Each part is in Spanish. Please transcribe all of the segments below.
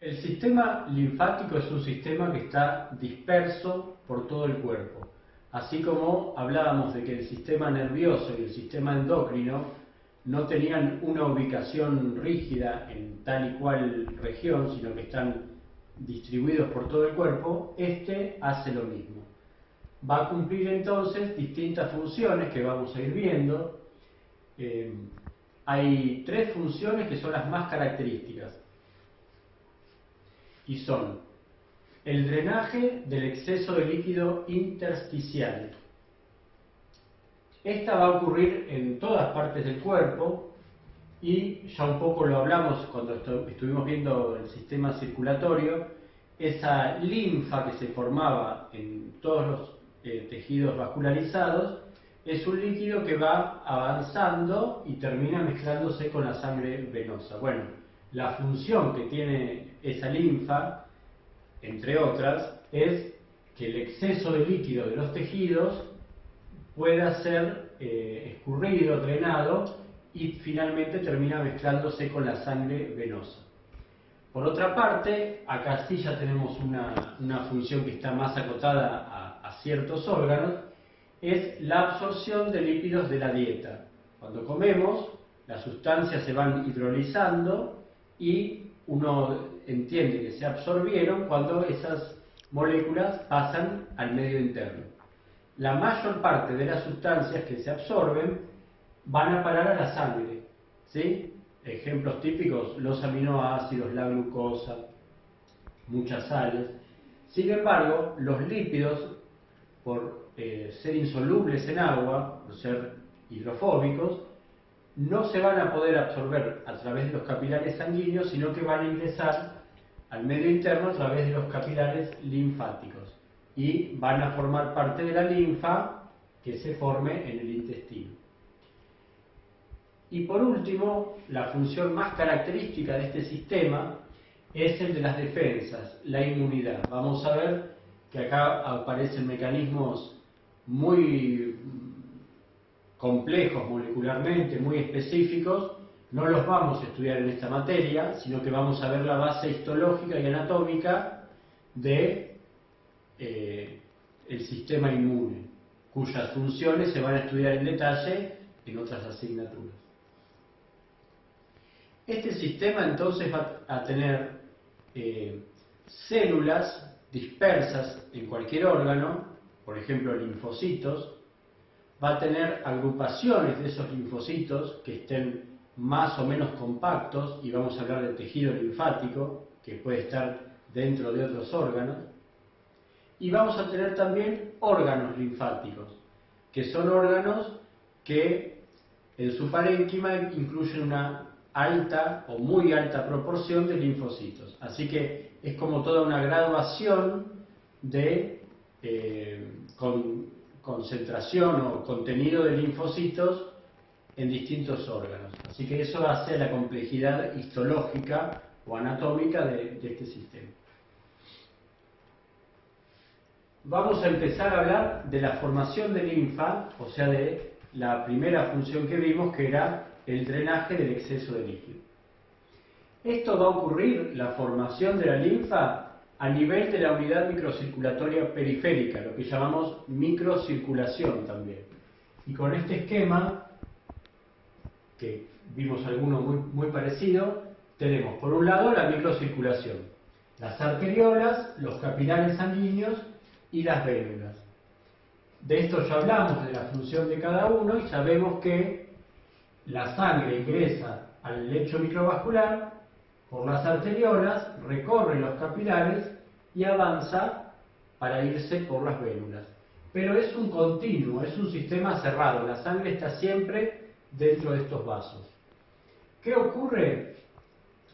El sistema linfático es un sistema que está disperso por todo el cuerpo. Así como hablábamos de que el sistema nervioso y el sistema endocrino no tenían una ubicación rígida en tal y cual región, sino que están distribuidos por todo el cuerpo, este hace lo mismo. Va a cumplir entonces distintas funciones que vamos a ir viendo. Hay tres funciones que son las más características y son el drenaje del exceso de líquido intersticial. Esta va a ocurrir en todas partes del cuerpo y ya un poco lo hablamos cuando estuvimos viendo el sistema circulatorio. Esa linfa que se formaba en todos los tejidos vascularizados es un líquido que va avanzando y termina mezclándose con la sangre venosa. Bueno, la función que tiene esa linfa, entre otras, es que el exceso de líquido de los tejidos pueda ser escurrido, drenado y finalmente termina mezclándose con la sangre venosa. Por otra parte, acá sí ya tenemos una función que está más acotada a ciertos órganos, es la absorción de lípidos de la dieta. Cuando comemos, las sustancias se van hidrolizando y uno entiende que se absorbieron cuando esas moléculas pasan al medio interno. La mayor parte de las sustancias que se absorben van a parar a la sangre, ¿sí? Ejemplos típicos, los aminoácidos, la glucosa, muchas sales. Sin embargo, los lípidos, por ser insolubles en agua, por ser hidrofóbicos, no se van a poder absorber a través de los capilares sanguíneos, sino que van a ingresar al medio interno a través de los capilares linfáticos y van a formar parte de la linfa que se forme en el intestino. Y por último, la función más característica de este sistema es el de las defensas, la inmunidad. Vamos a ver que acá aparecen mecanismos muy complejos molecularmente, muy específicos. No los vamos a estudiar en esta materia, sino que vamos a ver la base histológica y anatómica de el sistema inmune, cuyas funciones se van a estudiar en detalle en otras asignaturas. Este sistema entonces va a tener células dispersas en cualquier órgano, por ejemplo linfocitos, va a tener agrupaciones de esos linfocitos que estén más o menos compactos, y vamos a hablar de tejido linfático, que puede estar dentro de otros órganos, y vamos a tener también órganos linfáticos, que son órganos que en su parénquima incluyen una alta o muy alta proporción de linfocitos. Así que es como toda una graduación de concentración o contenido de linfocitos en distintos órganos. Así que eso hace la complejidad histológica o anatómica de este sistema. Vamos a empezar a hablar de la formación de linfa, o sea, de la primera función que vimos, que era el drenaje del exceso de líquido. Esto va a ocurrir, la formación de la linfa, a nivel de la unidad microcirculatoria periférica, lo que llamamos microcirculación también. Y con este esquema, que vimos alguno muy parecido, tenemos por un lado la microcirculación, las arteriolas, los capilares sanguíneos y las vénulas. De esto ya hablamos, de la función de cada uno, y sabemos que la sangre ingresa al lecho microvascular por las arteriolas, recorre los capilares y avanza para irse por las vénulas. Pero es un continuo, es un sistema cerrado, la sangre está siempre dentro de estos vasos. ¿Qué ocurre?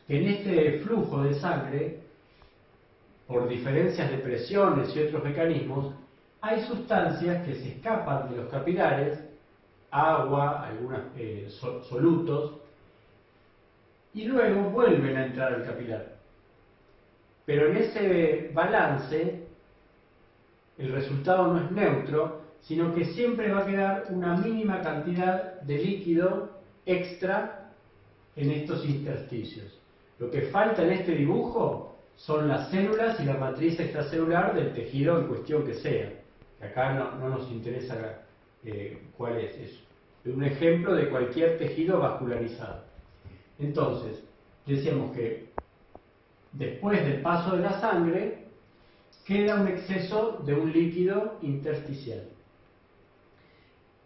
Que en este flujo de sangre, por diferencias de presiones y otros mecanismos, hay sustancias que se escapan de los capilares, agua, algunos solutos, y luego vuelven a entrar al capilar. Pero en ese balance, el resultado no es neutro, sino que siempre va a quedar una mínima cantidad de líquido extra en estos intersticios. Lo que falta en este dibujo son las células y la matriz extracelular del tejido en cuestión que sea. Acá no nos interesa cuál es eso. Un ejemplo de cualquier tejido vascularizado. Entonces, decíamos que después del paso de la sangre queda un exceso de un líquido intersticial.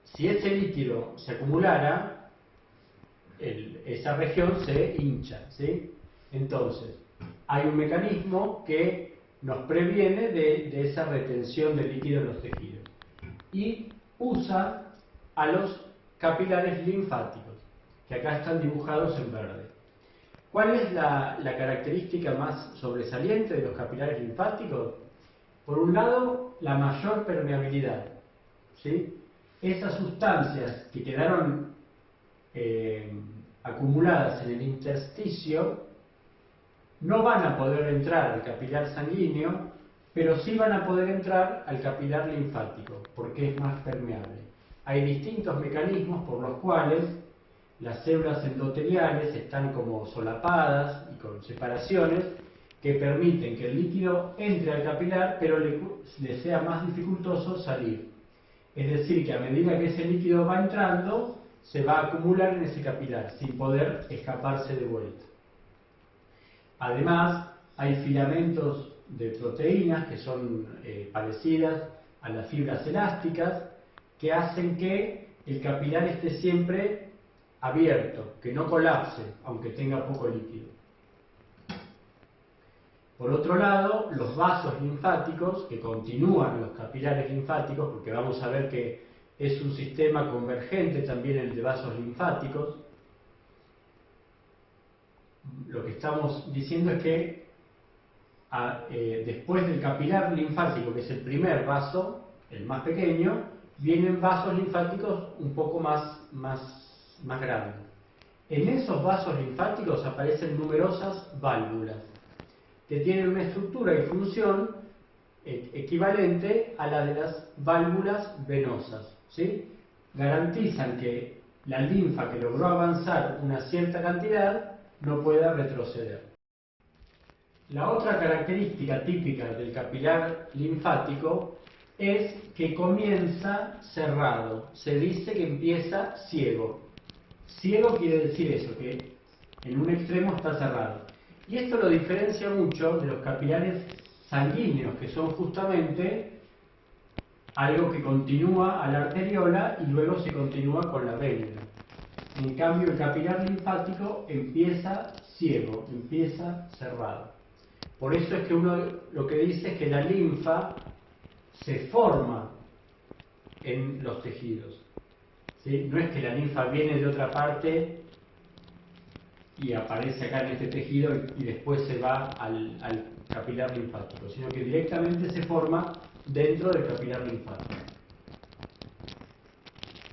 Si ese líquido se acumulara, esa región se hincha, ¿sí? Entonces, hay un mecanismo que nos previene de esa retención de líquido en los tejidos y usa a los capilares linfáticos, que acá están dibujados en verde. ¿Cuál es la característica más sobresaliente de los capilares linfáticos? Por un lado, la mayor permeabilidad, ¿sí? Esas sustancias que quedaron acumuladas en el intersticio no van a poder entrar al capilar sanguíneo, pero sí van a poder entrar al capilar linfático, porque es más permeable. Hay distintos mecanismos por los cuales las células endoteliales están como solapadas y con separaciones que permiten que el líquido entre al capilar, pero le sea más dificultoso salir. Es decir, que a medida que ese líquido va entrando, se va a acumular en ese capilar, sin poder escaparse de vuelta. Además, hay filamentos de proteínas que son parecidas a las fibras elásticas, que hacen que el capilar esté siempre abierto, que no colapse, aunque tenga poco líquido. Por otro lado, los vasos linfáticos, que continúan los capilares linfáticos, porque vamos a ver que es un sistema convergente también el de vasos linfáticos, lo que estamos diciendo es que después del capilar linfático, que es el primer vaso, el más pequeño, vienen vasos linfáticos un poco más grandes. En esos vasos linfáticos aparecen numerosas válvulas, que tienen una estructura y función equivalente a la de las válvulas venosas, ¿sí? Garantizan que la linfa que logró avanzar una cierta cantidad no pueda retroceder. La otra característica típica del capilar linfático es que comienza cerrado. Se dice que empieza ciego. Ciego quiere decir eso, que en un extremo está cerrado. Y esto lo diferencia mucho de los capilares sanguíneos, que son justamente algo que continúa a la arteriola y luego se continúa con la vena. En cambio, el capilar linfático empieza ciego, empieza cerrado. Por eso es que uno lo que dice es que la linfa se forma en los tejidos, ¿sí? No es que la linfa viene de otra parte y aparece acá en este tejido y después se va al capilar linfático, sino que directamente se forma dentro del capilar linfático.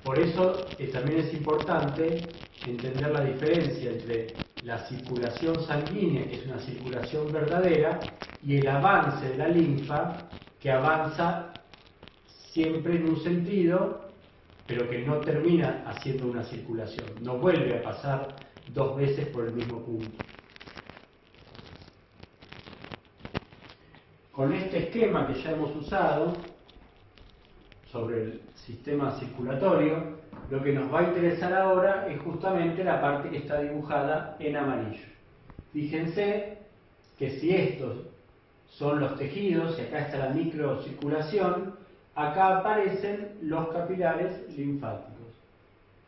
Por eso también es importante entender la diferencia entre la circulación sanguínea, que es una circulación verdadera, y el avance de la linfa, que avanza siempre en un sentido, pero que no termina haciendo una circulación, no vuelve a pasar dos veces por el mismo punto. Con este esquema que ya hemos usado sobre el sistema circulatorio, lo que nos va a interesar ahora es justamente la parte que está dibujada en amarillo. Fíjense que si estos son los tejidos y acá está la microcirculación, acá aparecen los capilares linfáticos.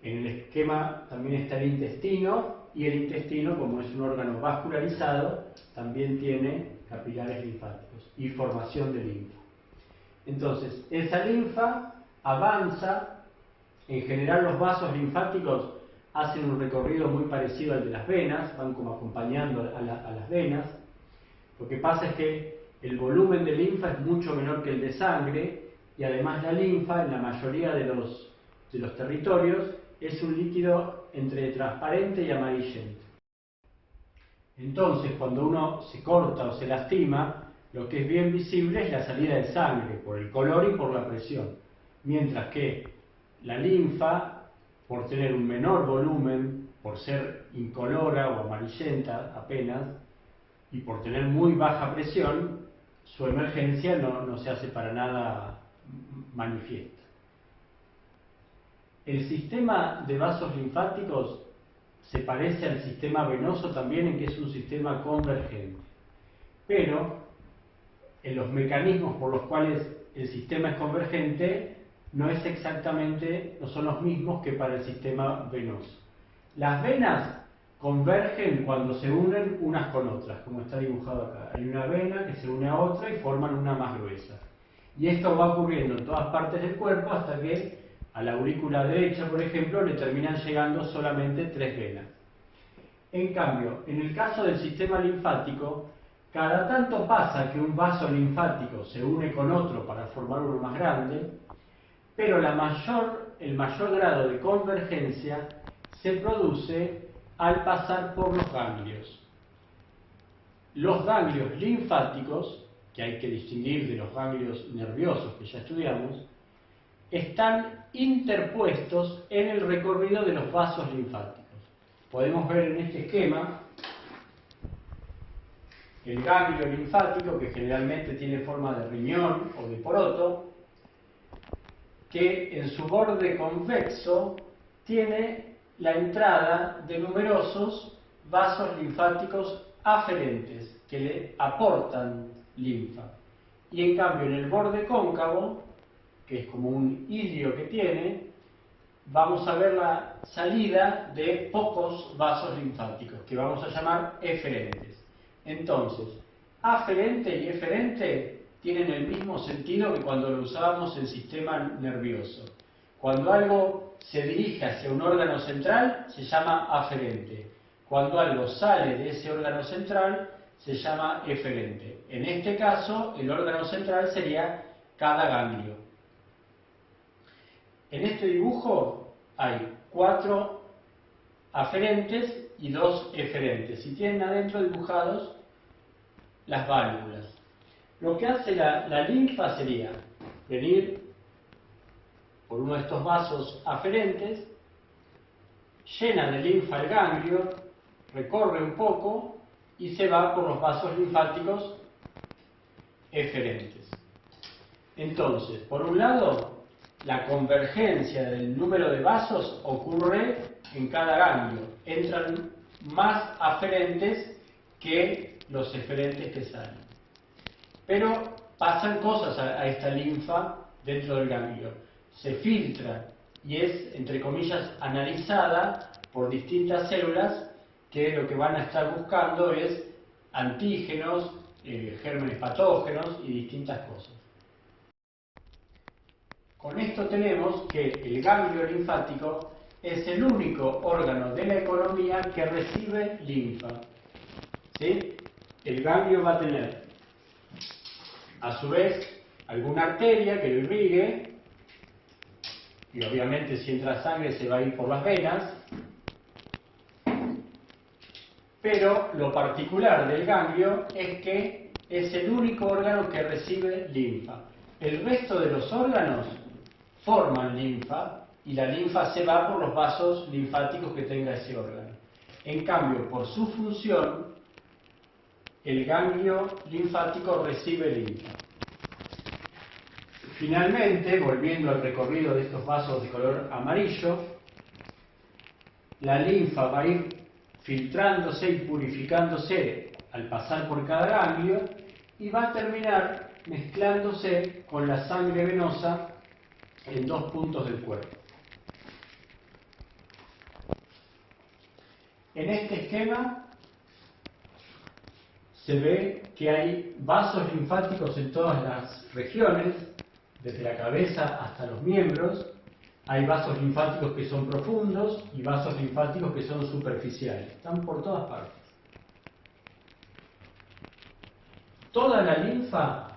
En el esquema también está el intestino, y el intestino, como es un órgano vascularizado, también tiene capilares linfáticos y formación de linfa. Entonces, esa linfa avanza. En general, los vasos linfáticos hacen un recorrido muy parecido al de las venas, van como acompañando a las venas. Lo que pasa es que el volumen de linfa es mucho menor que el de sangre, y además la linfa, en la mayoría de los territorios, es un líquido entre transparente y amarillento. Entonces, cuando uno se corta o se lastima, lo que es bien visible es la salida de sangre, por el color y por la presión. Mientras que la linfa, por tener un menor volumen, por ser incolora o amarillenta apenas, y por tener muy baja presión, su emergencia no se hace para nada manifiesta. El sistema de vasos linfáticos se parece al sistema venoso también en que es un sistema convergente, pero en los mecanismos por los cuales el sistema es convergente no son los mismos que para el sistema venoso. Las venas convergen cuando se unen unas con otras, como está dibujado acá. Hay una vena que se une a otra y forman una más gruesa. Y esto va ocurriendo en todas partes del cuerpo hasta que a la aurícula derecha, por ejemplo, le terminan llegando solamente 3 venas. En cambio, en el caso del sistema linfático, cada tanto pasa que un vaso linfático se une con otro para formar uno más grande, pero el mayor grado de convergencia se produce al pasar por los ganglios. Los ganglios linfáticos, que hay que distinguir de los ganglios nerviosos que ya estudiamos, están interpuestos en el recorrido de los vasos linfáticos. Podemos ver en este esquema el ganglio linfático, que generalmente tiene forma de riñón o de poroto, que en su borde convexo tiene la entrada de numerosos vasos linfáticos aferentes que le aportan linfa. Y en cambio en el borde cóncavo, que es como un hilio que tiene, vamos a ver la salida de pocos vasos linfáticos, que vamos a llamar eferentes. Entonces, aferente y eferente tienen el mismo sentido que cuando lo usábamos en sistema nervioso. Cuando algo se dirige hacia un órgano central, se llama aferente. Cuando algo sale de ese órgano central, se llama eferente. En este caso, el órgano central sería cada ganglio. En este dibujo hay 4 aferentes y 2 eferentes, y tienen adentro dibujados las válvulas. Lo que hace la linfa sería venir por uno de estos vasos aferentes, llena de linfa el ganglio, recorre un poco y se va por los vasos linfáticos eferentes. Entonces, por un lado, la convergencia del número de vasos ocurre en cada ganglio. Entran más aferentes que los eferentes que salen. Pero pasan cosas a esta linfa dentro del ganglio. Se filtra y es, entre comillas, analizada por distintas células que lo que van a estar buscando es antígenos, gérmenes patógenos y distintas cosas. Con esto tenemos que el ganglio linfático es el único órgano de la economía que recibe linfa. ¿Sí? El ganglio va a tener, a su vez, alguna arteria que lo irrigue, y obviamente si entra sangre se va a ir por las venas, pero lo particular del ganglio es que es el único órgano que recibe linfa. El resto de los órganos forman linfa y la linfa se va por los vasos linfáticos que tenga ese órgano. En cambio, por su función, el ganglio linfático recibe linfa. Finalmente, volviendo al recorrido de estos vasos de color amarillo, la linfa va a ir filtrándose y purificándose al pasar por cada ganglio y va a terminar mezclándose con la sangre venosa en 2 puntos del cuerpo. En este esquema se ve que hay vasos linfáticos en todas las regiones, desde la cabeza hasta los miembros. Hay vasos linfáticos que son profundos y vasos linfáticos que son superficiales. Están por todas partes. Toda la linfa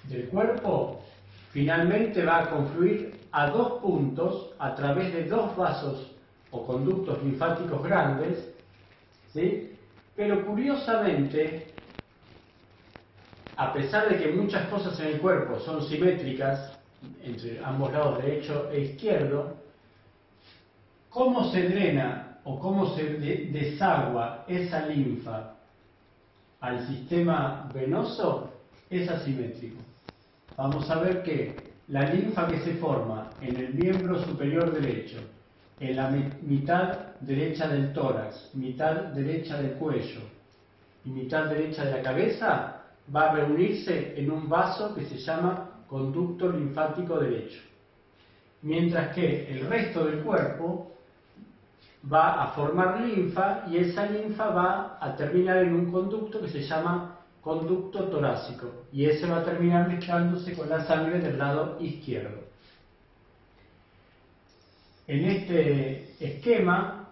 del cuerpo finalmente va a confluir a 2 puntos a través de 2 vasos o conductos linfáticos grandes, ¿sí? Pero curiosamente, a pesar de que muchas cosas en el cuerpo son simétricas entre ambos lados derecho e izquierdo, cómo se drena o cómo se desagua esa linfa al sistema venoso es asimétrico. Vamos a ver que la linfa que se forma en el miembro superior derecho, en la mitad derecha del tórax, mitad derecha del cuello y mitad derecha de la cabeza, va a reunirse en un vaso que se llama conducto linfático derecho. Mientras que el resto del cuerpo va a formar linfa y esa linfa va a terminar en un conducto que se llama conducto torácico y ese va a terminar mezclándose con la sangre del lado izquierdo. En este esquema,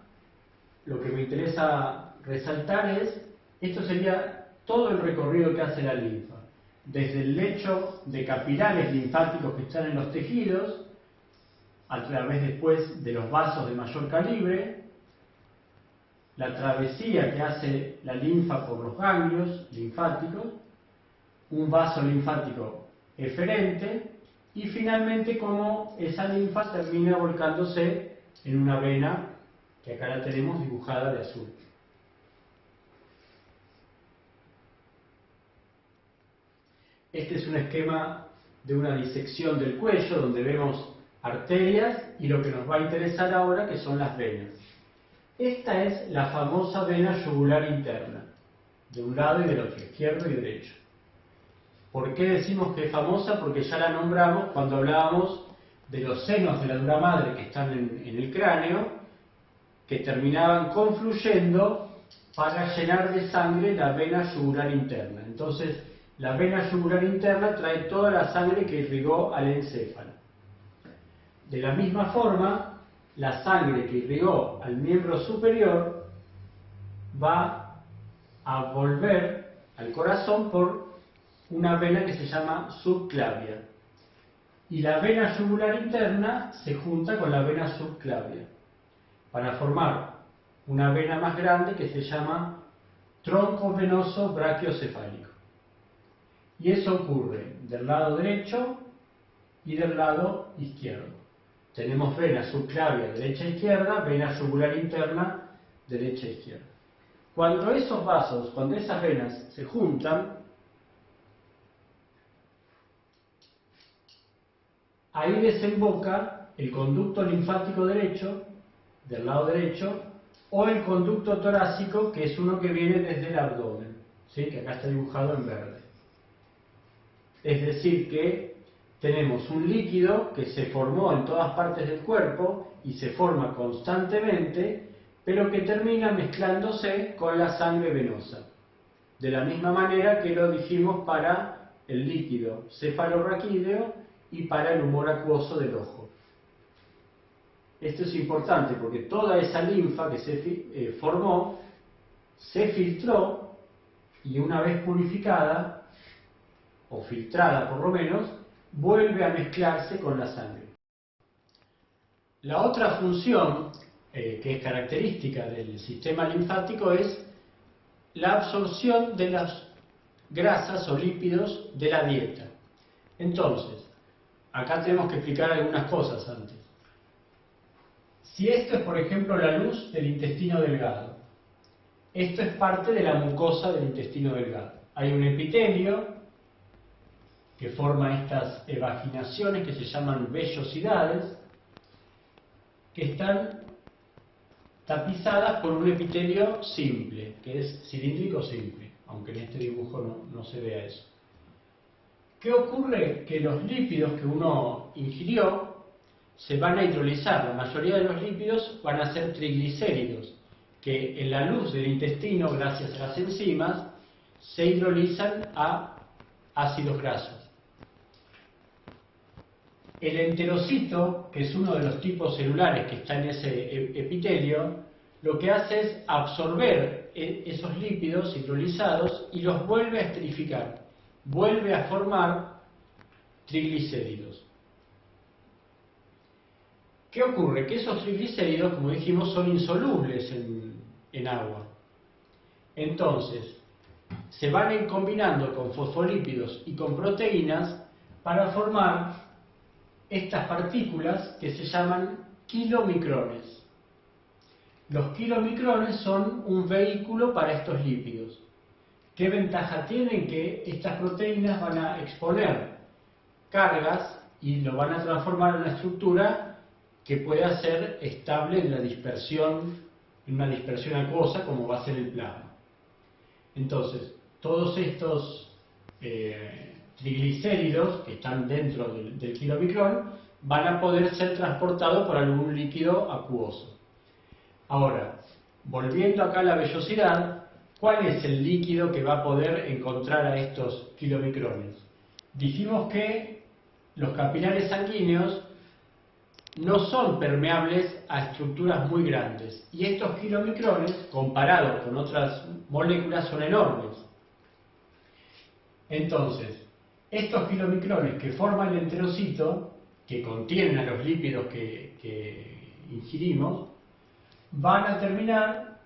lo que me interesa resaltar es, esto sería todo el recorrido que hace la linfa, desde el lecho de capilares linfáticos que están en los tejidos, a través después de los vasos de mayor calibre, la travesía que hace la linfa por los ganglios linfáticos, un vaso linfático eferente y finalmente cómo esa linfa termina volcándose en una vena que acá la tenemos dibujada de azul. Este es un esquema de una disección del cuello donde vemos arterias y lo que nos va a interesar ahora que son las venas. Esta es la famosa vena yugular interna, de un lado y del otro, izquierdo y derecho. ¿Por qué decimos que es famosa? Porque ya la nombramos cuando hablábamos de los senos de la dura madre que están en el cráneo, que terminaban confluyendo para llenar de sangre la vena yugular interna. Entonces, la vena yugular interna trae toda la sangre que irrigó al encéfalo. De la misma forma, la sangre que irrigó al miembro superior va a volver al corazón por una vena que se llama subclavia. Y la vena yugular interna se junta con la vena subclavia para formar una vena más grande que se llama tronco venoso brachiocefálico. Y eso ocurre del lado derecho y del lado izquierdo. Tenemos vena subclavia derecha e izquierda, vena yugular interna derecha e izquierda. Cuando esos vasos, cuando esas venas se juntan, ahí desemboca el conducto linfático derecho, del lado derecho, o el conducto torácico, que es uno que viene desde el abdomen, ¿sí? Que acá está dibujado en verde. Es decir que tenemos un líquido que se formó en todas partes del cuerpo y se forma constantemente, pero que termina mezclándose con la sangre venosa. De la misma manera que lo dijimos para el líquido cefalorraquídeo y para el humor acuoso del ojo. Esto es importante porque toda esa linfa que se formó se filtró y una vez purificada, o filtrada por lo menos, vuelve a mezclarse con la sangre. La otra función que es característica del sistema linfático es la absorción de las grasas o lípidos de la dieta. Entonces, acá tenemos que explicar algunas cosas antes. Si esto es, por ejemplo, la luz del intestino delgado, esto es parte de la mucosa del intestino delgado. Hay un epitelio que forma estas evaginaciones que se llaman vellosidades, que están tapizadas por un epitelio simple, que es cilíndrico simple, aunque en este dibujo no se vea eso. ¿Qué ocurre? Que los lípidos que uno ingirió se van a hidrolizar. La mayoría de los lípidos van a ser triglicéridos, que en la luz del intestino, gracias a las enzimas, se hidrolizan a ácidos grasos. El enterocito, que es uno de los tipos celulares que está en ese epitelio, lo que hace es absorber esos lípidos hidrolizados y los vuelve a esterificar, vuelve a formar triglicéridos. ¿Qué ocurre? Que esos triglicéridos, como dijimos, son insolubles en agua. Entonces, se van a ir combinando con fosfolípidos y con proteínas para formar estas partículas que se llaman kilomicrones. Los kilomicrones son un vehículo para estos lípidos. ¿Qué ventaja tienen? Que estas proteínas van a exponer cargas y lo van a transformar en una estructura que pueda ser estable en la dispersión, en una dispersión acuosa como va a ser el plasma. Entonces, todos estos triglicéridos que están dentro del kilomicrón van a poder ser transportados por algún líquido acuoso. Ahora, volviendo acá a la vellosidad, ¿cuál es el líquido que va a poder encontrar a estos kilomicrones? Dijimos que los capilares sanguíneos no son permeables a estructuras muy grandes y estos kilomicrones, comparados con otras moléculas, son enormes. Entonces, estos kilomicrones que forman el enterocito, que contienen a los lípidos que ingerimos, van a terminar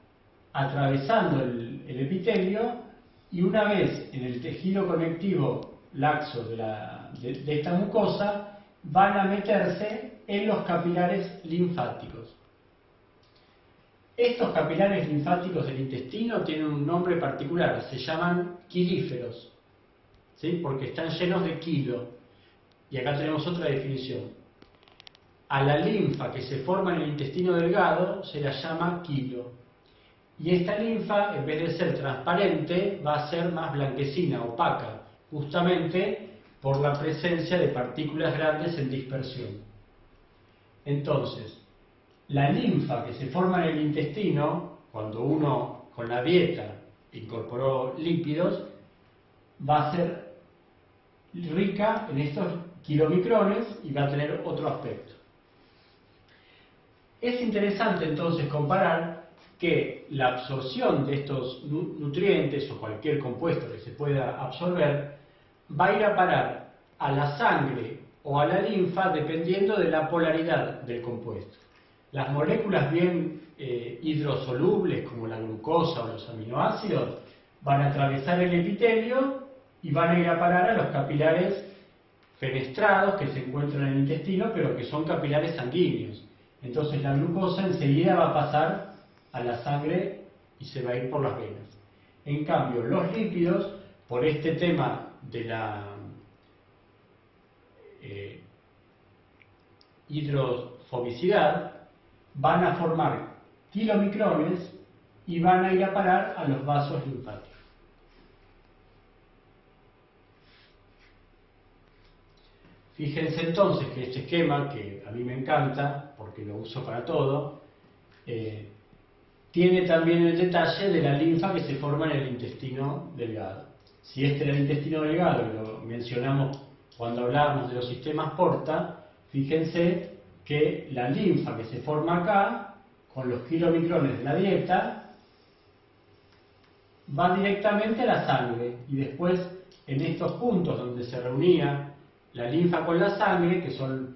atravesando el epitelio y una vez en el tejido conectivo laxo de esta mucosa, van a meterse en los capilares linfáticos. Estos capilares linfáticos del intestino tienen un nombre particular, se llaman quilíferos, ¿sí? Porque están llenos de quilo. Y acá tenemos otra definición. A la linfa que se forma en el intestino delgado se la llama quilo. Y esta linfa, en vez de ser transparente, va a ser más blanquecina, opaca, justamente por la presencia de partículas grandes en dispersión. Entonces, la linfa que se forma en el intestino, cuando uno con la dieta incorporó lípidos, va a ser rica en estos kilomicrones y va a tener otro aspecto. Es interesante entonces comparar que la absorción de estos nutrientes o cualquier compuesto que se pueda absorber va a ir a parar a la sangre o a la linfa dependiendo de la polaridad del compuesto. Las moléculas bien hidrosolubles como la glucosa o los aminoácidos van a atravesar el epitelio y van a ir a parar a los capilares fenestrados que se encuentran en el intestino, pero que son capilares sanguíneos. Entonces la glucosa enseguida va a pasar a la sangre y se va a ir por las venas. En cambio, los lípidos, por este tema de la hidrofobicidad, van a formar kilomicrones y van a ir a parar a los vasos linfáticos. Fíjense entonces que este esquema, que a mí me encanta porque lo uso para todo, tiene también el detalle de la linfa que se forma en el intestino delgado. Si este era el intestino delgado, y lo mencionamos cuando hablábamos de los sistemas porta, fíjense que la linfa que se forma acá, con los kilomicrones de la dieta, va directamente a la sangre y después en estos puntos donde se reunía la linfa con la sangre, que son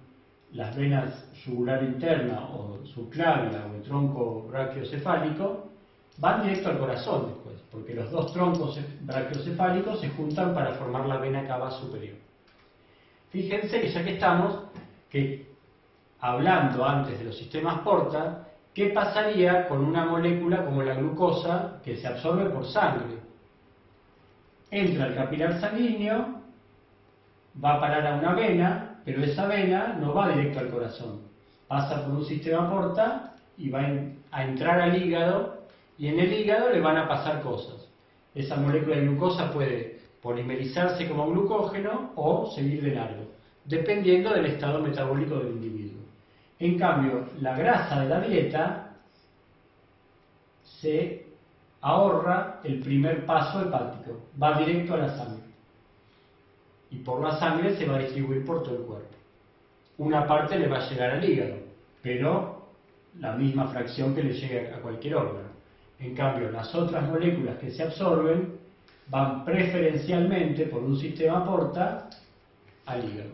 las venas yugular interna o subclavia o el tronco brachiocefálico, van directo al corazón después, porque los dos troncos brachiocefálicos se juntan para formar la vena cava superior. Fíjense que ya que estamos, que hablando antes de los sistemas porta, ¿qué pasaría con una molécula como la glucosa que se absorbe por sangre? Entra al capilar sanguíneo, va a parar a una vena, pero esa vena no va directo al corazón. Pasa por un sistema porta y va a entrar al hígado, y en el hígado le van a pasar cosas. Esa molécula de glucosa puede polimerizarse como glucógeno o seguir de largo, dependiendo del estado metabólico del individuo. En cambio, la grasa de la dieta se ahorra el primer paso hepático, va directo a la sangre. Y por la sangre se va a distribuir por todo el cuerpo. Una parte le va a llegar al hígado, pero la misma fracción que le llega a cualquier órgano. En cambio, las otras moléculas que se absorben van preferencialmente por un sistema porta al hígado.